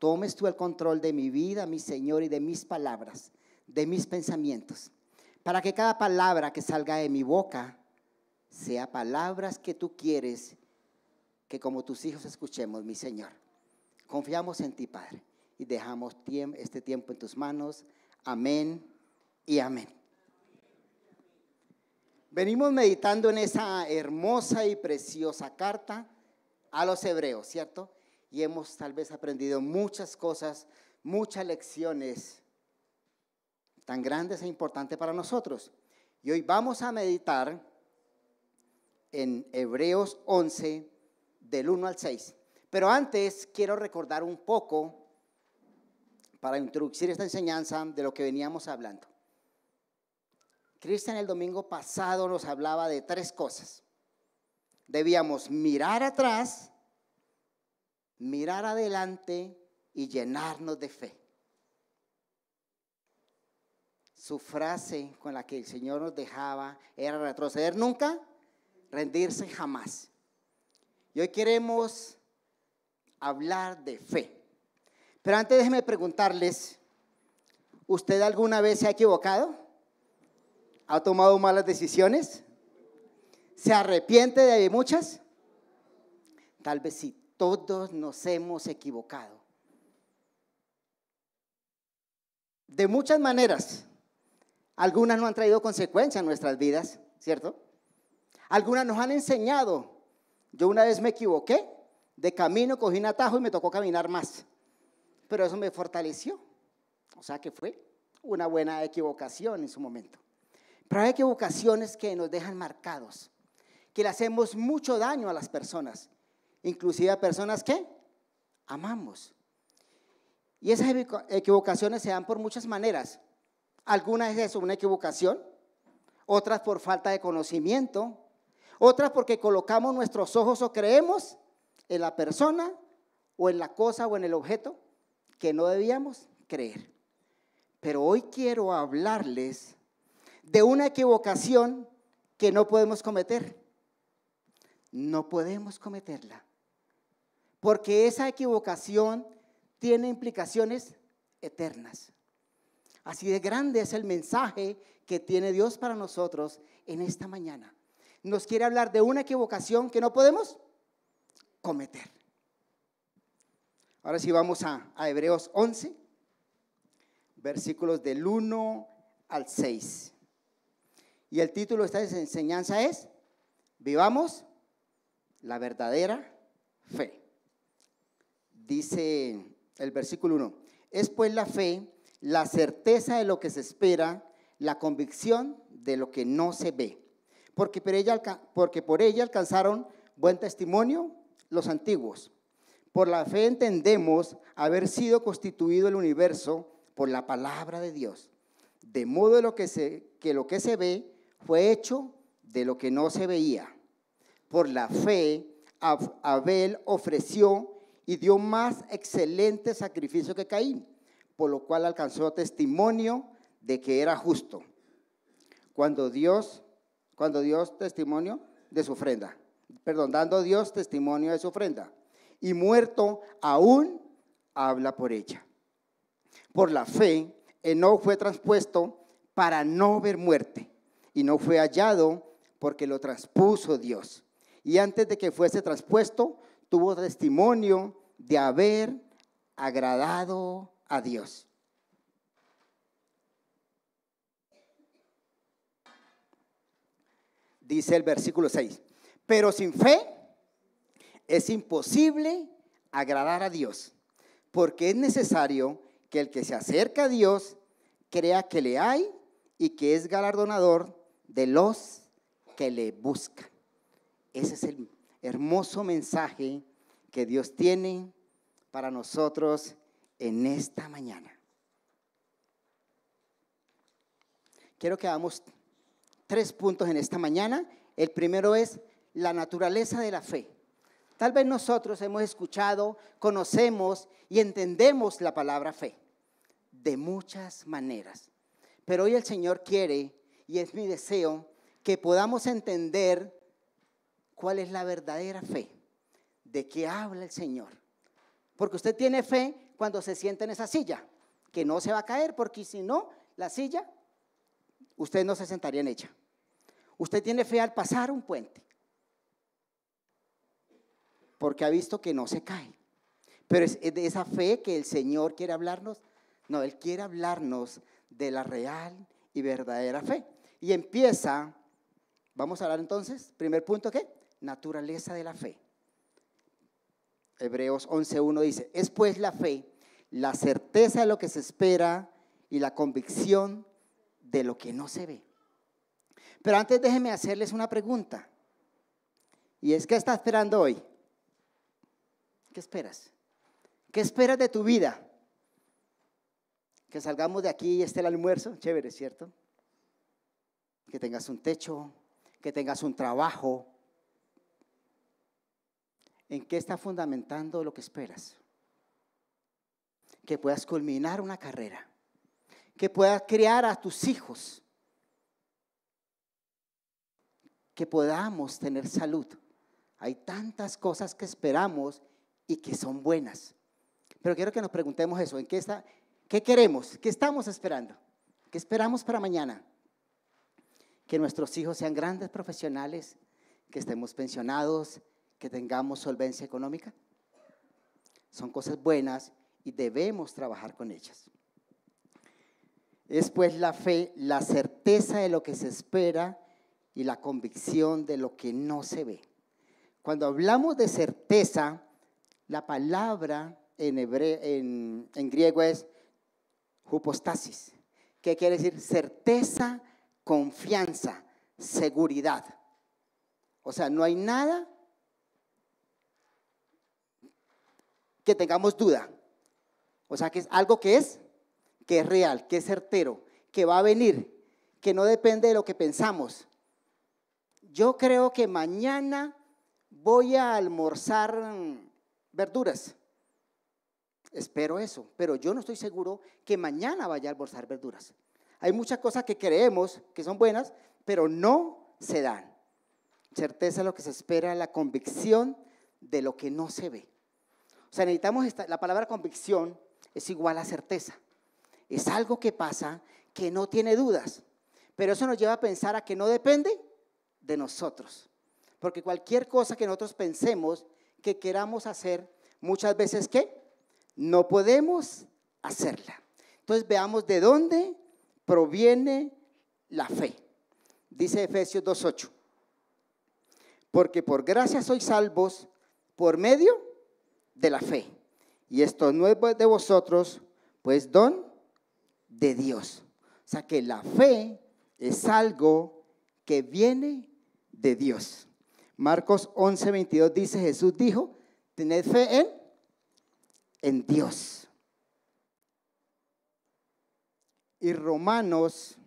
tomes tú el control de mi vida, mi Señor, y de mis palabras, de mis pensamientos, para que cada palabra que salga de mi boca sea palabras que tú quieres que como tus hijos escuchemos, mi Señor. Confiamos en ti, Padre, y dejamos este tiempo en tus manos. Amén y amén. Venimos meditando en esa hermosa y preciosa carta a los hebreos, ¿cierto? Y hemos tal vez aprendido muchas cosas, muchas lecciones tan grandes e importantes para nosotros. Y hoy vamos a meditar en Hebreos 11, del 1 al 6. Pero antes quiero recordar un poco, para introducir esta enseñanza, de lo que veníamos hablando. Cristian el domingo pasado nos hablaba de 3 cosas. Debíamos mirar atrás, mirar adelante y llenarnos de fe. Su frase con la que el Señor nos dejaba era retroceder nunca, rendirse jamás. Y hoy queremos hablar de fe. Pero antes déjenme preguntarles, ¿usted alguna vez se ha equivocado? ¿Ha tomado malas decisiones? ¿Se arrepiente de muchas? Tal vez sí, todos nos hemos equivocado. De muchas maneras. Algunas no han traído consecuencias en nuestras vidas, ¿cierto? Algunas nos han enseñado. Yo una vez me equivoqué, de camino cogí un atajo y me tocó caminar más. Pero eso me fortaleció. O sea que fue una buena equivocación en su momento. Pero hay equivocaciones que nos dejan marcados, que le hacemos mucho daño a las personas, inclusive a personas que amamos. Y esas equivocaciones se dan por muchas maneras. Algunas es eso, una equivocación, otras por falta de conocimiento, otras porque colocamos nuestros ojos o creemos en la persona o en la cosa o en el objeto que no debíamos creer. Pero hoy quiero hablarles de una equivocación que no podemos cometer. No podemos cometerla, porque esa equivocación tiene implicaciones eternas. Así de grande es el mensaje que tiene Dios para nosotros en esta mañana. Nos quiere hablar de una equivocación que no podemos cometer. Ahora sí vamos a Hebreos 11, versículos del 1 al 6. Y el título de esta enseñanza es: vivamos la verdadera fe. Dice el versículo 1: es pues la fe la certeza de lo que se espera, la convicción de lo que no se ve. Porque por ella alcanzaron buen testimonio los antiguos. Por la fe entendemos haber sido constituido el universo por la palabra de Dios, de modo que lo que se ve fue hecho de lo que no se veía. Por la fe Abel ofreció y dio más excelente sacrificio que Caín, por lo cual alcanzó testimonio de que era justo, dando Dios testimonio de su ofrenda, y muerto aún habla por ella. Por la fe Enoc fue traspuesto para no ver muerte, y no fue hallado porque lo traspuso Dios. Y antes de que fuese traspuesto, tuvo testimonio de haber agradado a Dios. Dice el versículo 6: pero sin fe es imposible agradar a Dios, porque es necesario que el que se acerca a Dios crea que le hay y que es galardonador de los que le buscan. Ese es el hermoso mensaje que Dios tiene para nosotros en esta mañana. Quiero que hagamos 3 puntos en esta mañana. El primero es la naturaleza de la fe. Tal vez nosotros hemos escuchado, conocemos y entendemos la palabra fe de muchas maneras. Pero hoy el Señor quiere, y es mi deseo, que podamos entender cuál es la verdadera fe, de qué habla el Señor. Porque usted tiene fe cuando se sienta en esa silla, que no se va a caer, porque si no, la silla, usted no se sentaría en ella. Usted tiene fe al pasar un puente, porque ha visto que no se cae. Pero es de esa fe que el Señor quiere hablarnos. No, Él quiere hablarnos de la real y verdadera fe. Y empieza, vamos a hablar entonces, primer punto, ¿qué? Naturaleza de la fe. Hebreos 11:1 dice, es pues la fe, la certeza de lo que se espera y la convicción de lo que no se ve. Pero antes déjenme hacerles una pregunta. Y es, ¿qué está esperando hoy? ¿Qué esperas? ¿Qué esperas de tu vida? Que salgamos de aquí y esté el almuerzo, chévere, ¿cierto? Que tengas un techo, que tengas un trabajo. ¿En qué está fundamentando lo que esperas? Que puedas culminar una carrera, que puedas criar a tus hijos, que podamos tener salud. Hay tantas cosas que esperamos y que son buenas. Pero quiero que nos preguntemos eso, ¿qué queremos? ¿Qué estamos esperando? ¿Qué esperamos para mañana? Que nuestros hijos sean grandes profesionales, que estemos pensionados, que tengamos solvencia económica. Son cosas buenas y debemos trabajar con ellas. Es pues la fe, la certeza de lo que se espera y la convicción de lo que no se ve. Cuando hablamos de certeza, la palabra en griego es hypostasis, que quiere decir certeza, confianza, seguridad. O sea, no hay nada que tengamos duda. O sea, que es algo que es real, que es certero, que va a venir, que no depende de lo que pensamos. Yo creo que mañana voy a almorzar verduras. Espero eso, pero yo no estoy seguro que mañana vaya a almorzar verduras. Hay muchas cosas que creemos que son buenas, pero no se dan. Certeza de lo que se espera, la convicción de lo que no se ve. O sea, necesitamos la palabra convicción es igual a certeza. Es algo que pasa que no tiene dudas, pero eso nos lleva a pensar a que no depende de nosotros. Porque cualquier cosa que nosotros pensemos que queramos hacer, muchas veces ¿qué? No podemos hacerla. Entonces veamos de dónde proviene la fe. Dice Efesios 2:8. Porque por gracia sois salvos por medio de la fe. Y esto no es de vosotros, pues don de Dios. O sea que la fe es algo que viene de Dios. Marcos 11:22 dice, Jesús dijo, tened fe en Dios. Y Romanos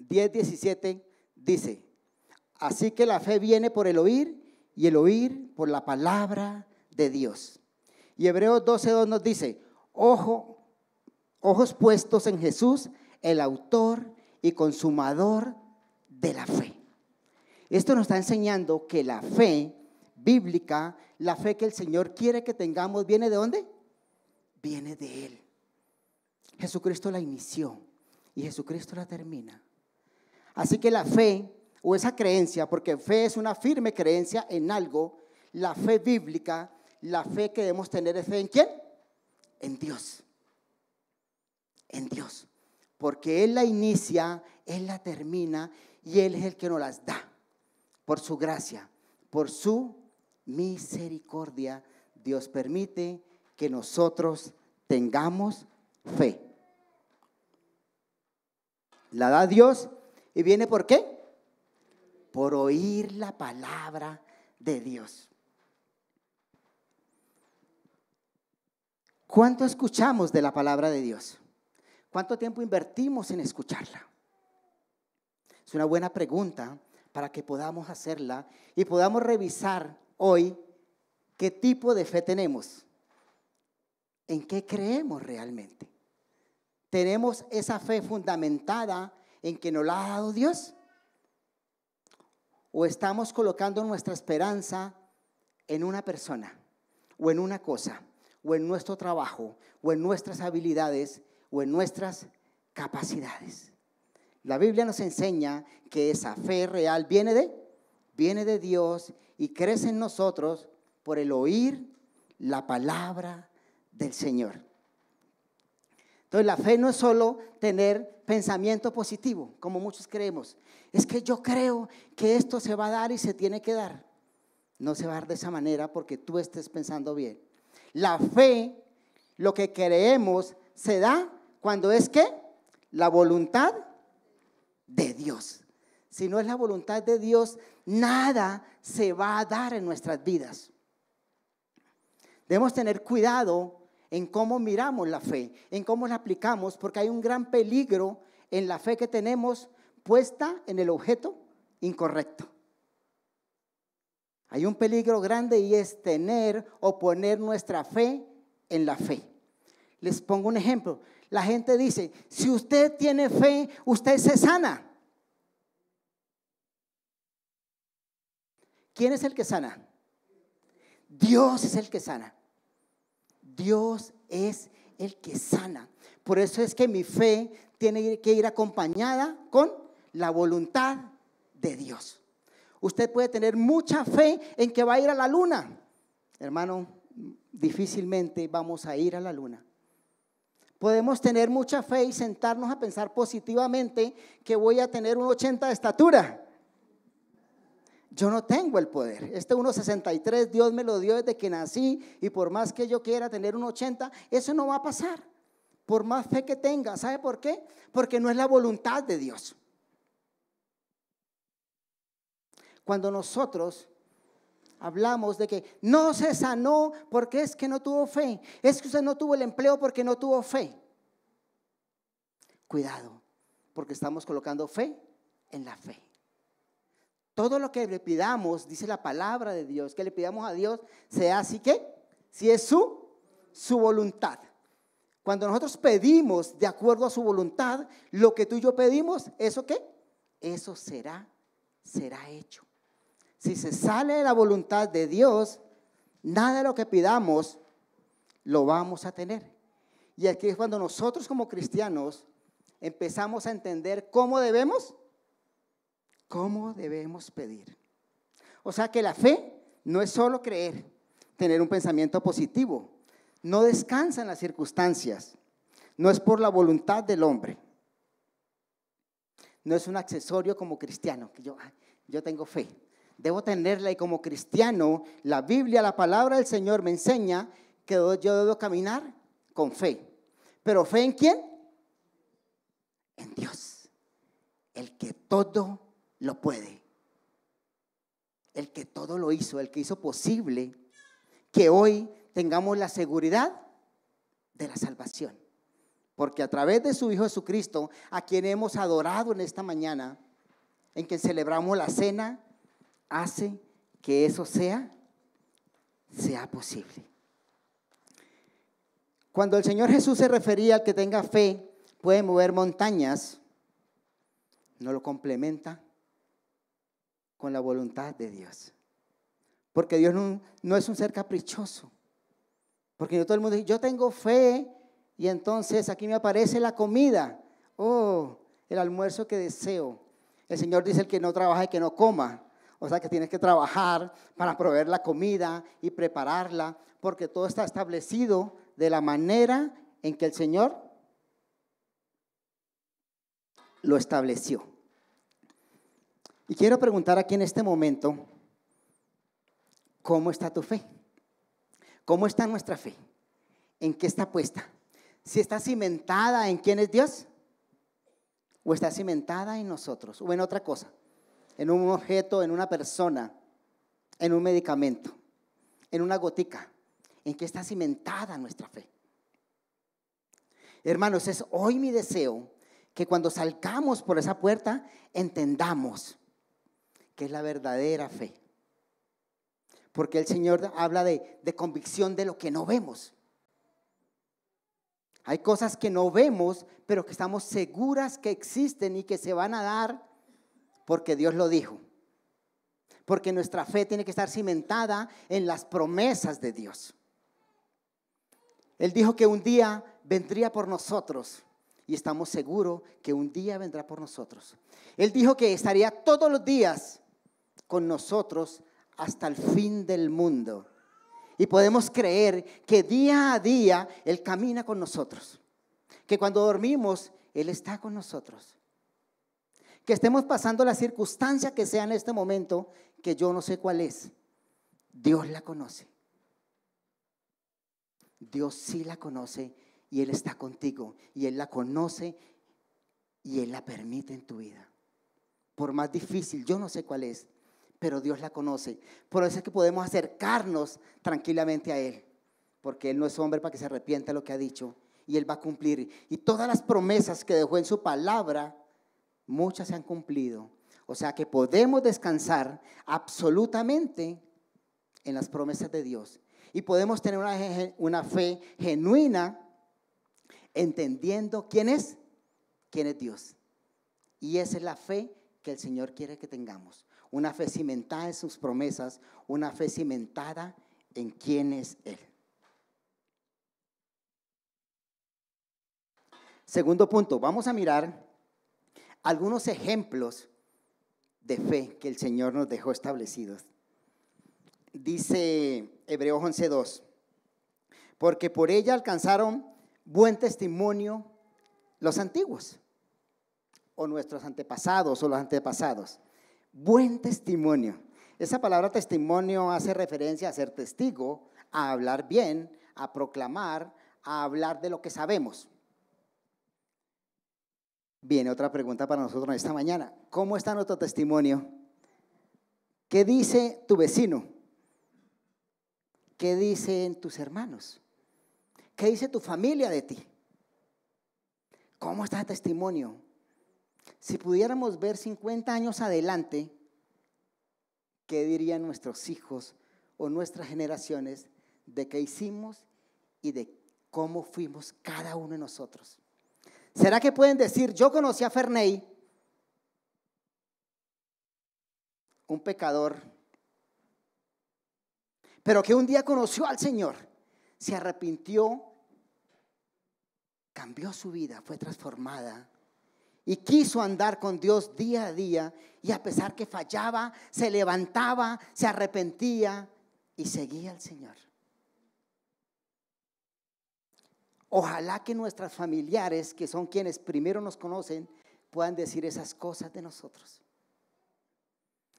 10:17 dice, así que la fe viene por el oír y el oír por la palabra de Dios. Y Hebreos 12:2 nos dice, ojos puestos en Jesús, el autor y consumador de la fe. Esto nos está enseñando que la fe bíblica, la fe que el Señor quiere que tengamos, ¿viene de dónde? Viene de Él. Jesucristo la inició y Jesucristo la termina. Así que la fe o esa creencia, porque fe es una firme creencia en algo, la fe bíblica, la fe que debemos tener es fe ¿en quién? En Dios. En Dios. Porque Él la inicia, Él la termina y Él es el que nos las da. Por su gracia, por su misericordia, Dios permite que nosotros tengamos fe. La da Dios y viene ¿por qué? Por oír la palabra de Dios. ¿Cuánto escuchamos de la palabra de Dios? ¿Cuánto tiempo invertimos en escucharla? Es una buena pregunta para que podamos hacerla y podamos revisar hoy qué tipo de fe tenemos, en qué creemos realmente. ¿Tenemos esa fe fundamentada en que nos la ha dado Dios? ¿O estamos colocando nuestra esperanza en una persona o en una cosa o en nuestro trabajo, o en nuestras habilidades, o en nuestras capacidades. La Biblia nos enseña que esa fe real viene de Dios y crece en nosotros por el oír la palabra del Señor. Entonces la fe no es solo tener pensamiento positivo, como muchos creemos. Es que yo creo que esto se va a dar y se tiene que dar. No se va a dar de esa manera porque tú estés pensando bien. La fe, lo que creemos, se da cuando es que la voluntad de Dios. Si no es la voluntad de Dios, nada se va a dar en nuestras vidas. Debemos tener cuidado en cómo miramos la fe, en cómo la aplicamos, porque hay un gran peligro en la fe que tenemos puesta en el objeto incorrecto. Hay un peligro grande y es tener o poner nuestra fe en la fe. Les pongo un ejemplo. La gente dice, si usted tiene fe, usted se sana. ¿Quién es el que sana? Dios es el que sana. Dios es el que sana. Por eso es que mi fe tiene que ir acompañada con la voluntad de Dios. Usted puede tener mucha fe en que va a ir a la luna. Hermano, difícilmente vamos a ir a la luna. Podemos tener mucha fe y sentarnos a pensar positivamente que voy a tener un 80 de estatura. Yo no tengo el poder. Este 1,63 Dios me lo dio desde que nací y por más que yo quiera tener un 80, eso no va a pasar. Por más fe que tenga. ¿Sabe por qué? Porque no es la voluntad de Dios. Cuando nosotros hablamos de que no se sanó porque es que no tuvo fe, es que usted no tuvo el empleo porque no tuvo fe. Cuidado, porque estamos colocando fe en la fe. Todo lo que le pidamos, dice la palabra de Dios, que le pidamos a Dios, sea así que, si es su voluntad. Cuando nosotros pedimos de acuerdo a su voluntad, lo que tú y yo pedimos, ¿eso qué? Eso será hecho. Si se sale de la voluntad de Dios, nada de lo que pidamos lo vamos a tener. Y aquí es cuando nosotros como cristianos empezamos a entender cómo debemos pedir. O sea que la fe no es solo creer, tener un pensamiento positivo. No descansa en las circunstancias. No es por la voluntad del hombre. No es un accesorio como cristiano, que yo tengo fe. Debo tenerla y como cristiano, la Biblia, la palabra del Señor me enseña que yo debo caminar con fe. ¿Pero fe en quién? En Dios, el que todo lo puede, el que todo lo hizo, el que hizo posible que hoy tengamos la seguridad de la salvación. Porque a través de su Hijo Jesucristo, a quien hemos adorado en esta mañana, en que celebramos la cena, hace que eso sea posible. Cuando el Señor Jesús se refería al que tenga fe puede mover montañas, no lo complementa con la voluntad de Dios. Porque Dios no es un ser caprichoso. Porque no todo el mundo dice, yo tengo fe y entonces aquí me aparece la comida. Oh, el almuerzo que deseo. El Señor dice, el que no trabaja y que no coma. O sea que tienes que trabajar para proveer la comida y prepararla, porque todo está establecido de la manera en que el Señor lo estableció. Y quiero preguntar aquí en este momento, ¿cómo está tu fe? ¿Cómo está nuestra fe? ¿En qué está puesta? ¿Si está cimentada en quién es Dios? ¿O está cimentada en nosotros? ¿O en otra cosa? En un objeto, en una persona, en un medicamento, en una gotica. ¿En qué está cimentada nuestra fe? Hermanos, es hoy mi deseo que cuando salgamos por esa puerta entendamos que es la verdadera fe. Porque el Señor habla de convicción de lo que no vemos. Hay cosas que no vemos, pero que estamos seguras que existen y que se van a dar porque Dios lo dijo. Porque nuestra fe tiene que estar cimentada en las promesas de Dios. Él dijo que un día vendría por nosotros y estamos seguros que un día vendrá por nosotros. Él dijo que estaría todos los días con nosotros hasta el fin del mundo. Y podemos creer que día a día Él camina con nosotros. Que cuando dormimos, Él está con nosotros. Que estemos pasando la circunstancia que sea en este momento, que yo no sé cuál es. Dios la conoce. Dios sí la conoce y Él está contigo. Y Él la conoce y Él la permite en tu vida. Por más difícil, yo no sé cuál es, pero Dios la conoce. Por eso es que podemos acercarnos tranquilamente a Él, porque Él no es hombre para que se arrepienta de lo que ha dicho, y Él va a cumplir. Y todas las promesas que dejó en su palabra, muchas se han cumplido. O sea que podemos descansar absolutamente en las promesas de Dios. Y podemos tener una fe genuina, entendiendo quién es Dios. Y esa es la fe que el Señor quiere que tengamos. Una fe cimentada en sus promesas, una fe cimentada en quién es Él. Segundo punto, vamos a mirar algunos ejemplos de fe que el Señor nos dejó establecidos. Dice Hebreos 11:2, porque por ella alcanzaron buen testimonio los antiguos, o nuestros antepasados o los antepasados. Buen testimonio. Esa palabra testimonio hace referencia a ser testigo, a hablar bien, a proclamar, a hablar de lo que sabemos. Viene otra pregunta para nosotros en esta mañana. ¿Cómo está nuestro testimonio? ¿Qué dice tu vecino? ¿Qué dicen tus hermanos? ¿Qué dice tu familia de ti? ¿Cómo está el testimonio? Si pudiéramos ver 50 años adelante, ¿qué dirían nuestros hijos o nuestras generaciones de qué hicimos y de cómo fuimos cada uno de nosotros? ¿Será que pueden decir, yo conocí a Ferney, un pecador, pero que un día conoció al Señor, se arrepintió, cambió su vida, fue transformada y quiso andar con Dios día a día, y a pesar que fallaba, se levantaba, se arrepentía y seguía al Señor? Ojalá que nuestros familiares, que son quienes primero nos conocen, puedan decir esas cosas de nosotros.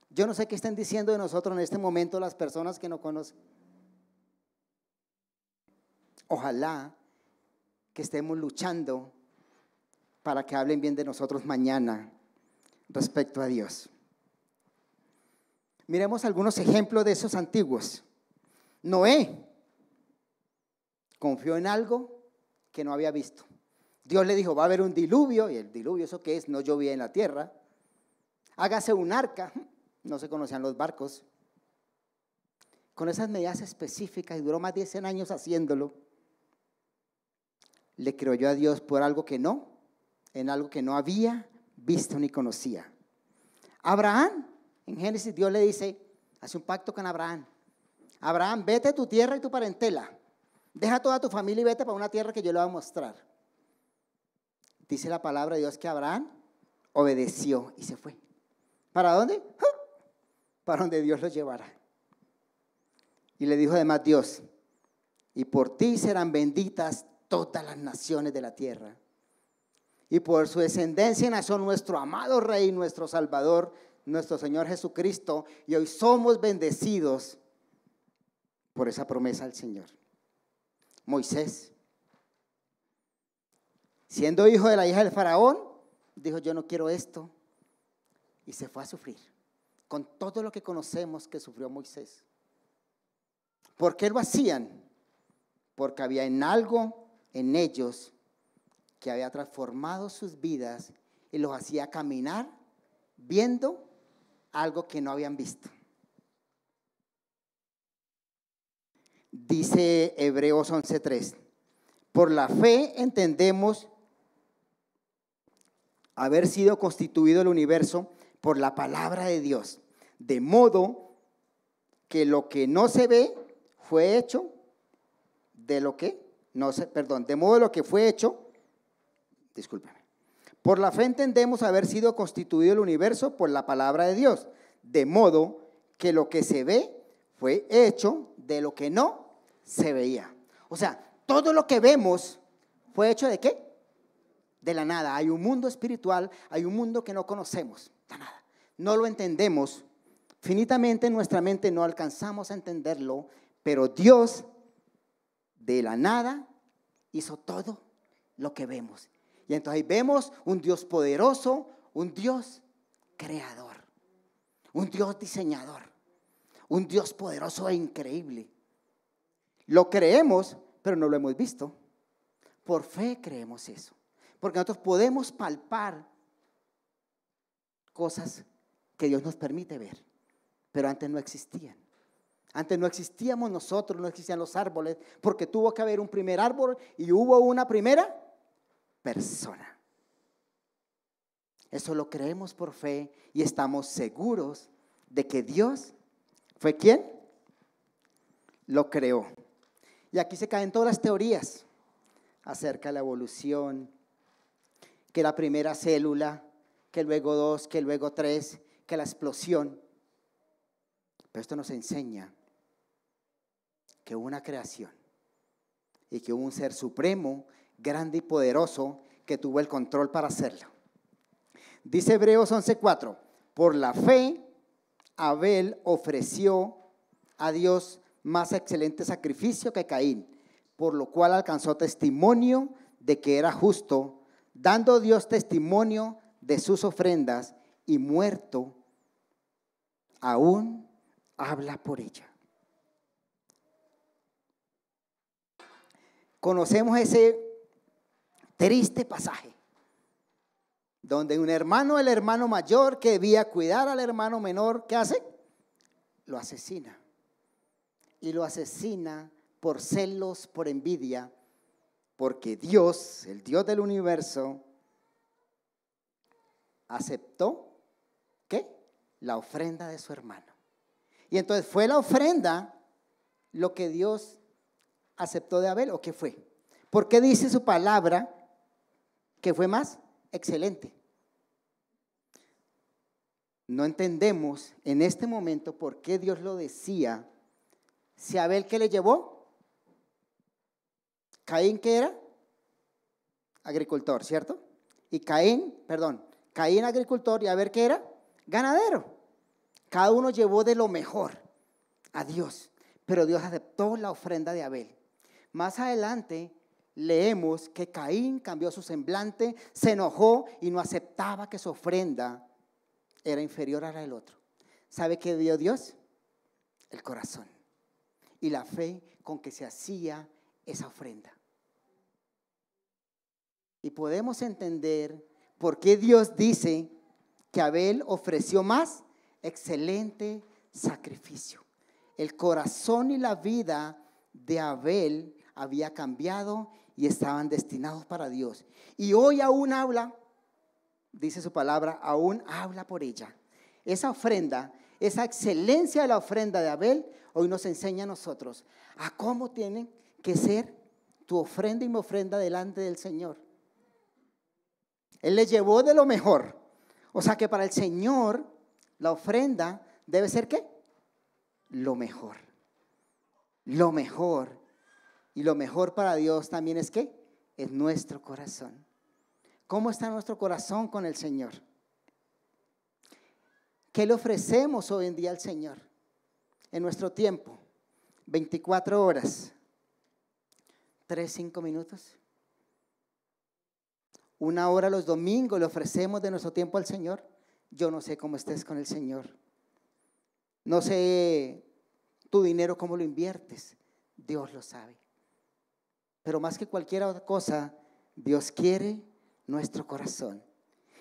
Yo no sé qué estén diciendo de nosotros en este momento las personas que nos conocen. Ojalá que estemos luchando para que hablen bien de nosotros mañana respecto a Dios. Miremos algunos ejemplos de esos antiguos. Noé confió en algo que no había visto. Dios le dijo, va a haber un diluvio, y el diluvio, ¿eso qué es? No llovía en la tierra. Hágase un arca, no se conocían los barcos. Con esas medidas específicas, y duró más de 100 años haciéndolo. Le creyó a Dios por algo que no, en algo que no había visto ni conocía. Abraham, en Génesis, Dios le dice, hace un pacto con Abraham. Abraham, vete de tu tierra y tu parentela. Deja toda tu familia y vete para una tierra que yo le voy a mostrar. Dice la palabra de Dios que Abraham obedeció y se fue. ¿Para dónde? Para donde Dios lo llevara. Y le dijo además Dios, y por ti serán benditas todas las naciones de la tierra. Y por su descendencia nació nuestro amado Rey, nuestro Salvador, nuestro Señor Jesucristo. Y hoy somos bendecidos por esa promesa del Señor. Moisés, siendo hijo de la hija del faraón, dijo, yo no quiero esto, y se fue a sufrir, con todo lo que conocemos que sufrió Moisés. ¿Por qué lo hacían? Porque había en algo en ellos que había transformado sus vidas y los hacía caminar viendo algo que no habían visto. Dice Hebreos 11:3, por la fe entendemos haber sido constituido el universo por la palabra de Dios, de modo que lo que no se ve fue hecho de lo que de modo lo que fue hecho, discúlpeme. Por la fe entendemos haber sido constituido el universo por la palabra de Dios, de modo que lo que se ve fue hecho de lo que no se veía. O sea, todo lo que vemos fue hecho ¿de qué? De la nada. Hay un mundo espiritual, hay un mundo que no conocemos, la nada. No lo entendemos. Finitamente en nuestra mente no alcanzamos a entenderlo, pero Dios de la nada hizo todo lo que vemos. Y entonces ahí vemos un Dios poderoso, un Dios creador, un Dios diseñador, un Dios poderoso e increíble. Lo creemos, pero no lo hemos visto. Por fe creemos eso, porque nosotros podemos palpar cosas que Dios nos permite ver, pero antes no existían. Antes no existíamos nosotros, no existían los árboles, porque tuvo que haber un primer árbol y hubo una primera persona. Eso lo creemos por fe y estamos seguros de que Dios fue quien lo creó. Y aquí se caen todas las teorías acerca de la evolución, que la primera célula, que luego 2, que luego 3, que la explosión. Pero esto nos enseña que hubo una creación y que hubo un ser supremo, grande y poderoso que tuvo el control para hacerlo. Dice Hebreos 11:4, por la fe Abel ofreció a Dios más excelente sacrificio que Caín, por lo cual alcanzó testimonio de que era justo, dando Dios testimonio de sus ofrendas, y muerto aún habla por ella. Conocemos ese triste pasaje donde un hermano, el hermano mayor que debía cuidar al hermano menor, ¿qué hace? Lo asesina. Y lo asesina por celos, por envidia, porque Dios, el Dios del universo, aceptó ¿qué? La ofrenda de su hermano. Y entonces fue la ofrenda lo que Dios aceptó de Abel, ¿o qué fue? ¿Por qué dice su palabra que fue más excelente? No entendemos en este momento por qué Dios lo decía. Si Abel, ¿qué le llevó? Caín, ¿qué era? Agricultor, ¿cierto? Y Caín agricultor, y Abel, ¿qué era? Ganadero. Cada uno llevó de lo mejor a Dios, pero Dios aceptó la ofrenda de Abel. Más adelante leemos que Caín cambió su semblante, se enojó y no aceptaba que su ofrenda era inferior a la del otro. ¿Sabe qué dio Dios? El corazón y la fe con que se hacía esa ofrenda. Y podemos entender por qué Dios dice que Abel ofreció más excelente sacrificio. El corazón y la vida de Abel había cambiado y estaban destinados para Dios. Y hoy aún habla, dice su palabra, aún habla por ella. Esa ofrenda, esa excelencia de la ofrenda de Abel, hoy nos enseña a nosotros a cómo tiene que ser tu ofrenda y mi ofrenda delante del Señor. Él le llevó de lo mejor. O sea que para el Señor la ofrenda debe ser ¿qué? Lo mejor. Lo mejor. Y lo mejor para Dios también es ¿qué? Es nuestro corazón. ¿Cómo está nuestro corazón con el Señor? ¿Qué le ofrecemos hoy en día al Señor? En nuestro tiempo, 24 horas, 5 minutos. 1 hora los domingos le ofrecemos de nuestro tiempo al Señor. Yo no sé cómo estés con el Señor. No sé tu dinero cómo lo inviertes. Dios lo sabe. Pero más que cualquier otra cosa, Dios quiere nuestro corazón.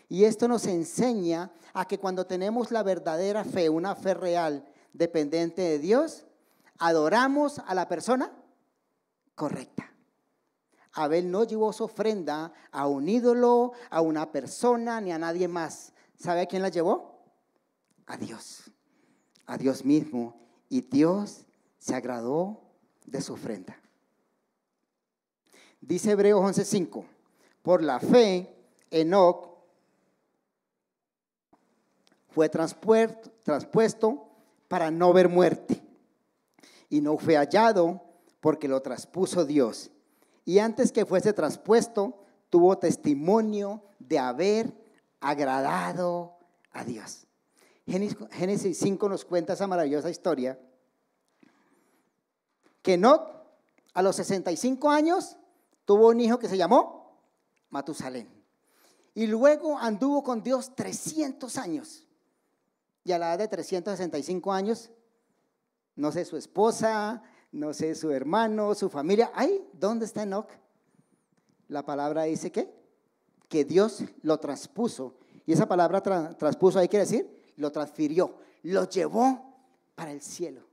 Y esto nos enseña a que cuando tenemos la verdadera fe, una fe real, dependiente de Dios, adoramos a la persona correcta. Abel no llevó su ofrenda a un ídolo, a una persona, ni a nadie más. ¿Sabe a quién la llevó? A Dios mismo. Y Dios se agradó de su ofrenda. Dice Hebreos 11:5, por la fe, Enoc fue traspuesto para no ver muerte, y no fue hallado porque lo traspuso Dios. Y antes que fuese traspuesto, tuvo testimonio de haber agradado a Dios. Génesis 5 nos cuenta esa maravillosa historia, que Enoc a los 65 años tuvo un hijo que se llamó Matusalén. Y luego anduvo con Dios 300 años. Y a la edad de 365 años, no sé su esposa, no sé su hermano, su familia. ¡Ay! ¿Dónde está Enoc? La palabra dice que Dios lo traspuso. Y esa palabra traspuso ahí quiere decir, lo transfirió, lo llevó para el cielo.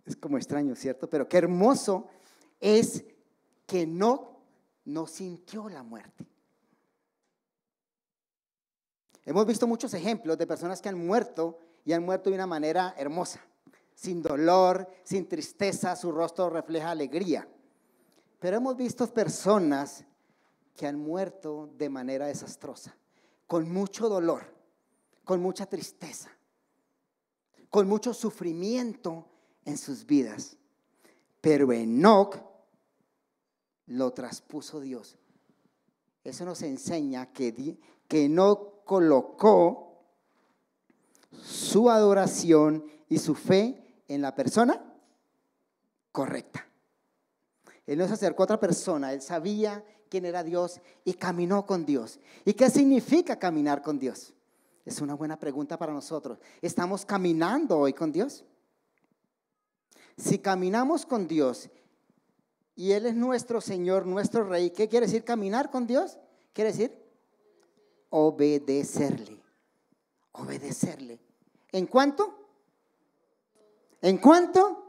Es como extraño, ¿cierto? Pero qué hermoso es que no sintió la muerte. Hemos visto muchos ejemplos de personas que han muerto y han muerto de una manera hermosa, sin dolor, sin tristeza, su rostro refleja alegría. Pero hemos visto personas que han muerto de manera desastrosa, con mucho dolor, con mucha tristeza, con mucho sufrimiento en sus vidas. Pero Enoc lo traspuso Dios. Eso nos enseña que Enoc colocó su adoración y su fe en la persona correcta. Él no se acercó a otra persona, él sabía quién era Dios y caminó con Dios. ¿Y qué significa caminar con Dios? Es una buena pregunta para nosotros. ¿Estamos caminando hoy con Dios? Si caminamos con Dios y Él es nuestro Señor, nuestro Rey, ¿qué quiere decir caminar con Dios? Quiere decir obedecerle. Obedecerle. ¿En cuánto? ¿En cuánto?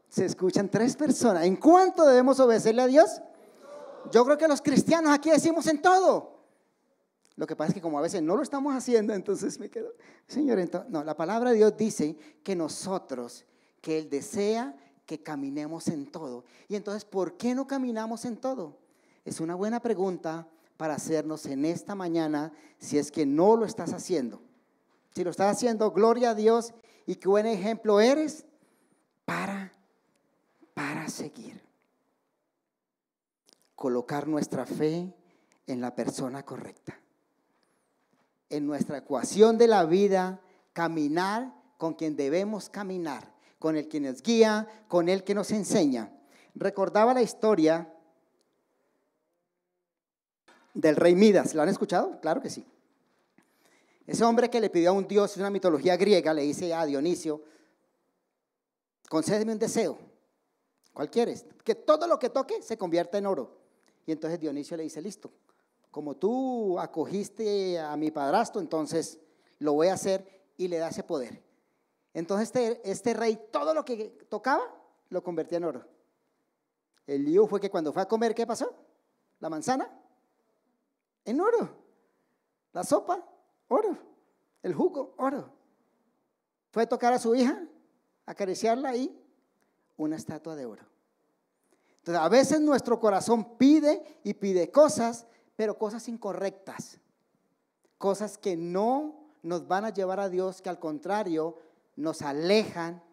Se escuchan 3 personas. ¿En cuánto debemos obedecerle a Dios? Yo creo que los cristianos aquí decimos en todo. Lo que pasa es que como a veces no lo estamos haciendo, entonces me quedo, Señor, entonces, no, la palabra de Dios dice que nosotros, que Él desea que caminemos en todo. Y entonces, ¿por qué no caminamos en todo? Es una buena pregunta para hacernos en esta mañana, si es que no lo estás haciendo. Si lo estás haciendo, gloria a Dios, y qué buen ejemplo eres para seguir. Colocar nuestra fe en la persona correcta. En nuestra ecuación de la vida, caminar con quien debemos caminar, con el que nos guía, con el que nos enseña. Recordaba la historia del rey Midas. ¿Lo han escuchado? Claro que sí. Ese hombre que le pidió a un dios, es una mitología griega, le dice a Dionisio, concédeme un deseo. ¿Cuál quieres? Que todo lo que toque se convierta en oro. Y entonces Dionisio le dice, listo, como tú acogiste a mi padrastro, entonces lo voy a hacer, y le da ese poder. Entonces este rey todo lo que tocaba lo convertía en oro. El lío fue que cuando fue a comer, ¿qué pasó? La manzana, en oro. La sopa, oro. El jugo, oro. Fue a tocar a su hija, acariciarla, y una estatua de oro. Entonces, a veces nuestro corazón pide y pide cosas, pero cosas incorrectas, cosas que no nos van a llevar a Dios, que al contrario nos alejan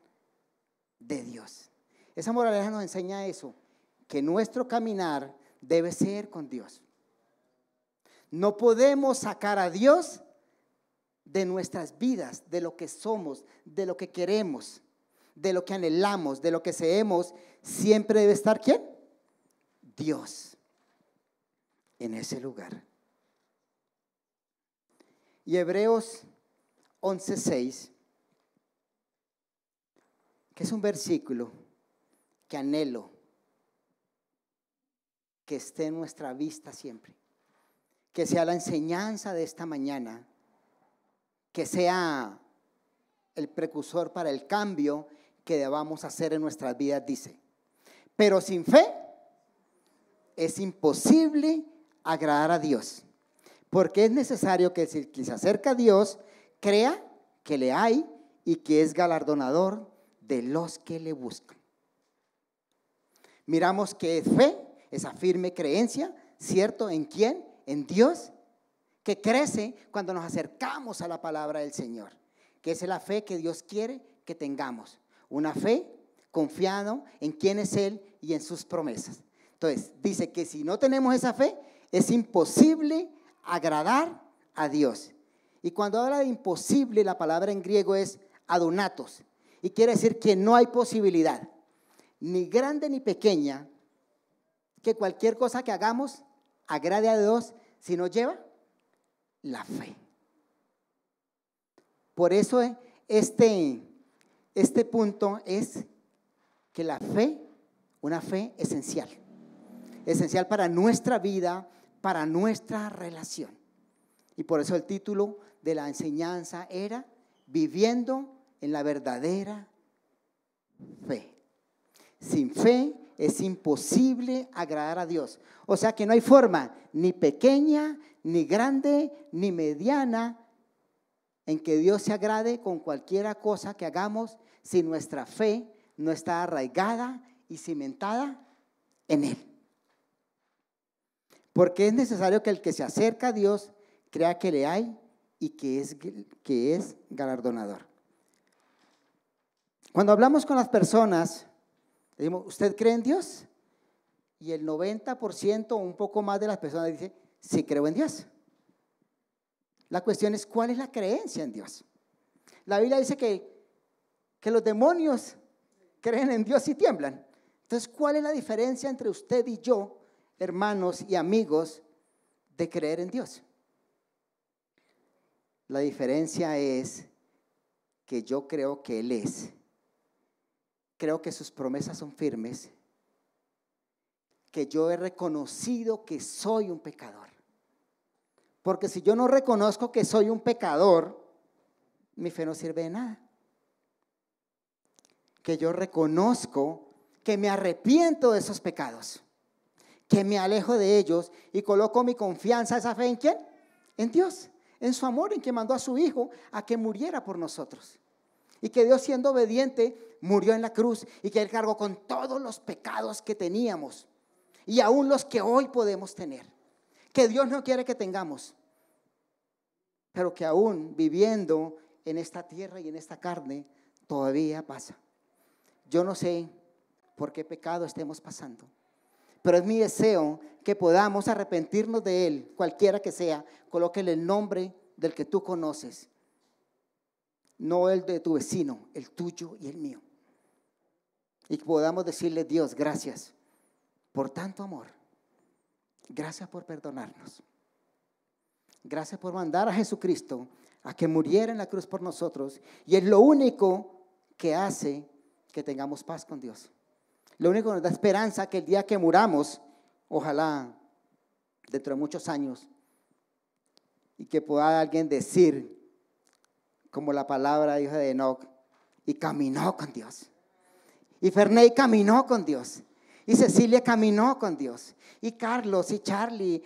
de Dios. Esa moraleja nos enseña eso, que nuestro caminar debe ser con Dios. No podemos sacar a Dios de nuestras vidas, de lo que somos, de lo que queremos, de lo que anhelamos, de lo que seamos. Siempre debe estar ¿quién? Dios en ese lugar. Y Hebreos 11:6, que es un versículo que anhelo que esté en nuestra vista siempre, que sea la enseñanza de esta mañana, que sea el precursor para el cambio que debamos hacer en nuestras vidas. Dice, pero sin fe es imposible agradar a Dios, porque es necesario que el que se acerca a Dios crea que le hay y que es galardonador de los que le buscan. Miramos que es fe, esa firme creencia, ¿cierto? ¿En quién? En Dios, que crece cuando nos acercamos a la palabra del Señor, que esa es la fe que Dios quiere que tengamos. Una fe confiando en quién es Él y en sus promesas. Entonces, dice que si no tenemos esa fe, es imposible agradar a Dios. Y cuando habla de imposible, la palabra en griego es adonatos. Y quiere decir que no hay posibilidad, ni grande ni pequeña, que cualquier cosa que hagamos agrade a Dios si no lleva la fe. Por eso este punto es que la fe, una fe esencial para nuestra vida, para nuestra relación. Y por eso el título de la enseñanza era Viviendo en la verdadera fe. Sin fe es imposible agradar a Dios. O sea que no hay forma ni pequeña, ni grande, ni mediana en que Dios se agrade con cualquier cosa que hagamos si nuestra fe no está arraigada y cimentada en Él. Porque es necesario que el que se acerca a Dios crea que le hay y que es galardonador. Cuando hablamos con las personas, decimos, ¿usted cree en Dios? Y el 90% o un poco más de las personas dicen, sí creo en Dios. La cuestión es, ¿cuál es la creencia en Dios? La Biblia dice que los demonios creen en Dios y tiemblan. Entonces, ¿cuál es la diferencia entre usted y yo, hermanos y amigos, de creer en Dios? La diferencia es que yo creo que Él es. Creo que sus promesas son firmes. Que yo he reconocido que soy un pecador. Porque si yo no reconozco que soy un pecador, mi fe no sirve de nada. Que yo reconozco que me arrepiento de esos pecados, que me alejo de ellos y coloco mi confianza, esa fe, ¿en quién? En Dios, en su amor, en que mandó a su Hijo a que muriera por nosotros. Y que Dios, siendo obediente, murió en la cruz y que Él cargó con todos los pecados que teníamos y aún los que hoy podemos tener, que Dios no quiere que tengamos, pero que aún viviendo en esta tierra y en esta carne todavía pasa. Yo no sé por qué pecado estemos pasando, pero es mi deseo que podamos arrepentirnos de él, cualquiera que sea. Colóquele el nombre del que tú conoces, no el de tu vecino, el tuyo y el mío. Y podamos decirle, Dios, gracias por tanto amor. Gracias por perdonarnos. Gracias por mandar a Jesucristo a que muriera en la cruz por nosotros. Y es lo único que hace que tengamos paz con Dios. Lo único que nos da esperanza que el día que muramos, ojalá dentro de muchos años, y que pueda alguien decir, como la palabra hija de Enoch, y caminó con Dios. Y Ferney caminó con Dios. Y Cecilia caminó con Dios. Y Carlos y Charlie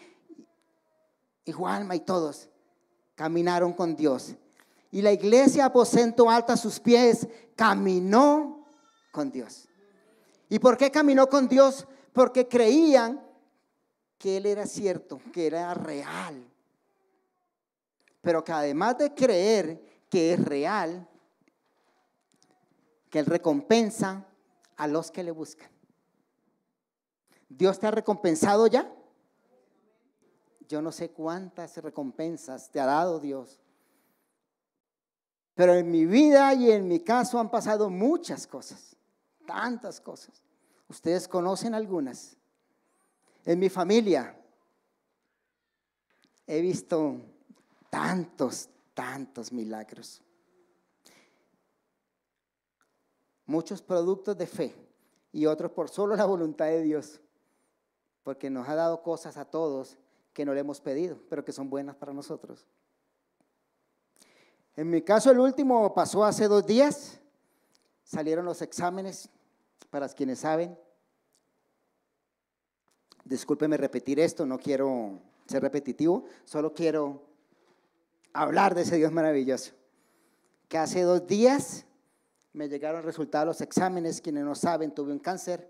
y Juanma y todos caminaron con Dios. Y la iglesia aposento alto a sus pies caminó con Dios. ¿Y por qué caminó con Dios? Porque creían que Él era cierto, que era real. Pero que además de creer que es real, que Él recompensa a los que le buscan. ¿Dios te ha recompensado ya? Yo no sé cuántas recompensas te ha dado Dios. Pero en mi vida y en mi caso han pasado muchas cosas, tantas cosas. Ustedes conocen algunas. En mi familia he visto tantos milagros. Muchos productos de fe y otros por solo la voluntad de Dios. Porque nos ha dado cosas a todos que no le hemos pedido, pero que son buenas para nosotros. En mi caso, el último pasó hace 2 días. Salieron los exámenes, para quienes saben. Discúlpeme repetir esto, no quiero ser repetitivo, solo quiero hablar de ese Dios maravilloso. Que hace 2 días me llegaron resultados de los exámenes. Quienes no saben, tuve un cáncer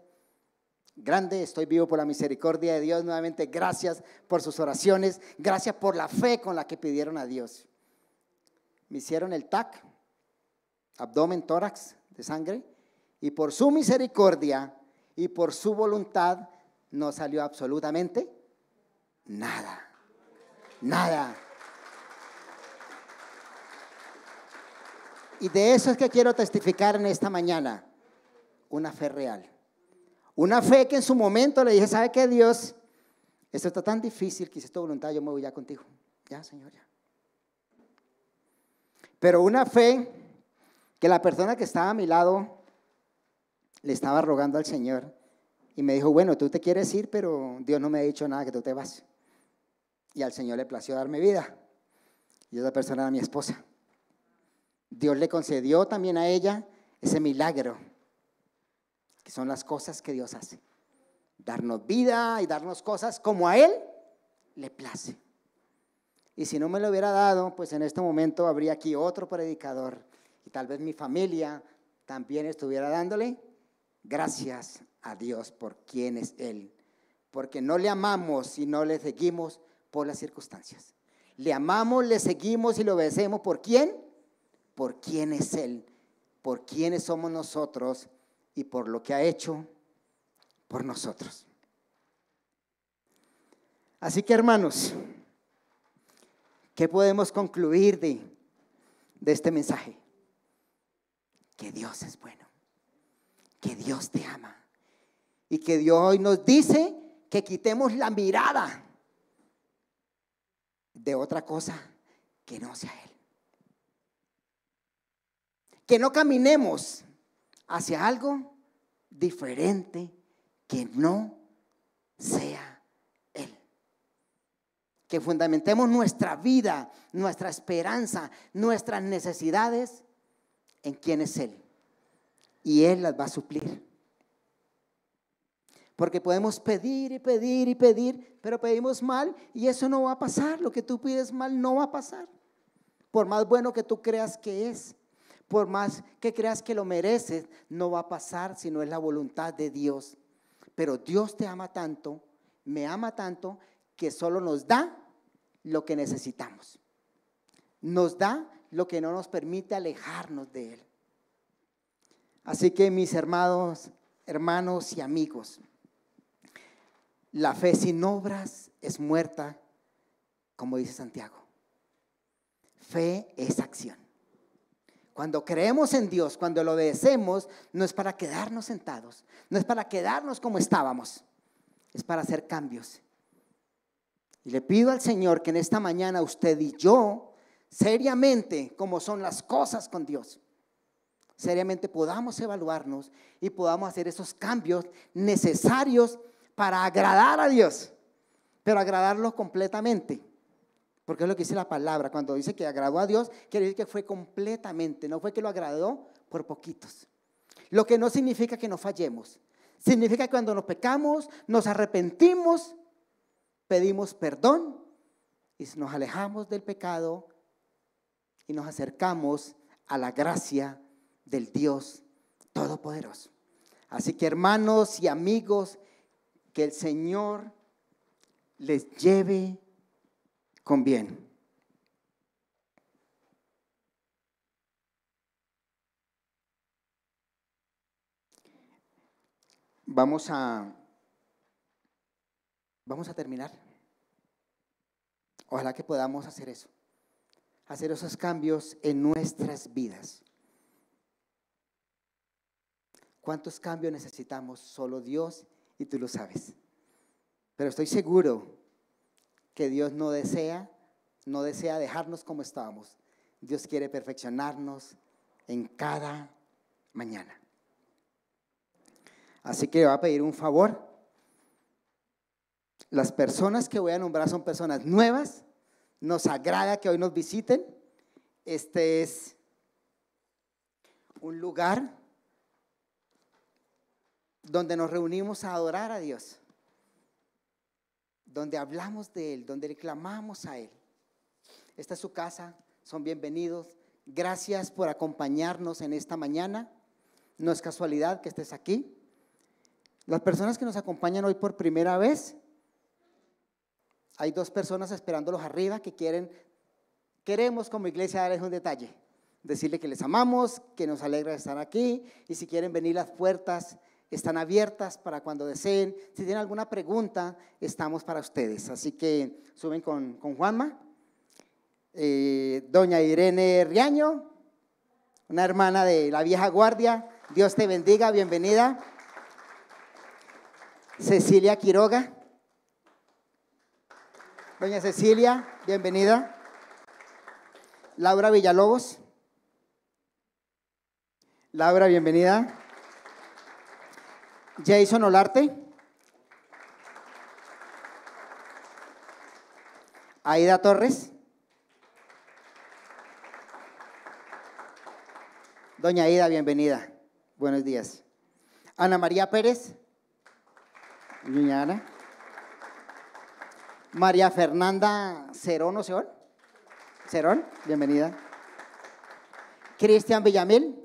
grande. Estoy vivo por la misericordia de Dios. Nuevamente, gracias por sus oraciones. Gracias por la fe con la que pidieron a Dios. Me hicieron el TAC, abdomen, tórax de sangre, y por su misericordia y por su voluntad no salió absolutamente nada. Nada. Y de eso es que quiero testificar en esta mañana. Una fe real. Una fe que en su momento le dije, ¿sabe qué, Dios? Esto está tan difícil que si es tu voluntad yo me voy ya contigo. Ya, Señor, ya. Pero una fe que la persona que estaba a mi lado le estaba rogando al Señor y me dijo, bueno, tú te quieres ir, pero Dios no me ha dicho nada que tú te vas. Y al Señor le plació darme vida. Y esa persona era mi esposa. Dios le concedió también a ella ese milagro, que son las cosas que Dios hace. Darnos vida y darnos cosas como a Él le place. Y si no me lo hubiera dado, pues en este momento habría aquí otro predicador y tal vez mi familia también estuviera dándole gracias a Dios por quién es Él. Porque no le amamos y no le seguimos por las circunstancias. Le amamos, le seguimos y le obedecemos ¿por quién? Por quién es Él, por quiénes somos nosotros y por lo que ha hecho por nosotros. Así que, hermanos, ¿qué podemos concluir de este mensaje? Que Dios es bueno, que Dios te ama y que Dios hoy nos dice que quitemos la mirada de otra cosa que no sea Él. Que no caminemos hacia algo diferente que no sea Él. Que fundamentemos nuestra vida, nuestra esperanza, nuestras necesidades en quién es Él. Y Él las va a suplir. Porque podemos pedir y pedir y pedir, pero pedimos mal y eso no va a pasar. Lo que tú pides mal no va a pasar. Por más bueno que tú creas que es. Por más que creas que lo mereces, no va a pasar si no es la voluntad de Dios. Pero Dios te ama tanto, me ama tanto, que solo nos da lo que necesitamos. Nos da lo que no nos permite alejarnos de Él. Así que mis hermanos y amigos, la fe sin obras es muerta, como dice Santiago. Fe es acción. Cuando creemos en Dios, cuando lo obedecemos, no es para quedarnos sentados, no es para quedarnos como estábamos, es para hacer cambios. Y le pido al Señor que en esta mañana usted y yo, seriamente, como son las cosas con Dios, seriamente podamos evaluarnos y podamos hacer esos cambios necesarios para agradar a Dios, pero agradarlo completamente. Porque es lo que dice la palabra, cuando dice que agradó a Dios, quiere decir que fue completamente, no fue que lo agradó por poquitos. Lo que no significa que no fallemos, significa que cuando nos pecamos, nos arrepentimos, pedimos perdón y nos alejamos del pecado y nos acercamos a la gracia del Dios Todopoderoso. Así que hermanos y amigos, que el Señor les lleve con bien. Vamos a terminar. Ojalá que podamos hacer eso, hacer esos cambios en nuestras vidas. ¿Cuántos cambios necesitamos? Solo Dios y tú lo sabes. Pero estoy seguro que Dios no desea dejarnos como estábamos. Dios quiere perfeccionarnos en cada mañana. Así que voy a pedir un favor. Las personas que voy a nombrar son personas nuevas. Nos agrada que hoy nos visiten. Este es un lugar donde nos reunimos a adorar a Dios, donde hablamos de Él, donde le clamamos a Él. Esta es su casa, son bienvenidos. Gracias por acompañarnos en esta mañana. No es casualidad que estés aquí. Las personas que nos acompañan hoy por primera vez, hay 2 personas esperándolos arriba que queremos como iglesia darles un detalle, decirle que les amamos, que nos alegra estar aquí y si quieren venir, las puertas están abiertas para cuando deseen. Si tienen alguna pregunta, estamos para ustedes. Así que suben con Juanma. Doña Irene Riaño, una hermana de la vieja guardia, Dios te bendiga, bienvenida. Cecilia Quiroga. Doña Cecilia, bienvenida. Laura Villalobos. Laura, bienvenida. Jason Olarte. Aida Torres. Doña Aida, bienvenida. Buenos días. Ana María Pérez. Doña Ana. María Fernanda Cerón o Cerón. Cerón, bienvenida. Cristian Villamil.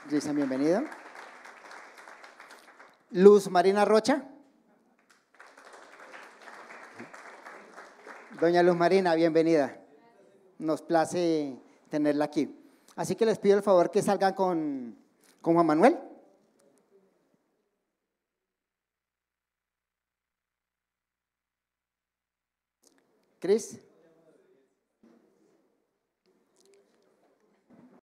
Cristian, bienvenido. Luz Marina Rocha. Doña Luz Marina, bienvenida. Nos place tenerla aquí. Así que les pido el favor que salgan con Juan Manuel. Cris.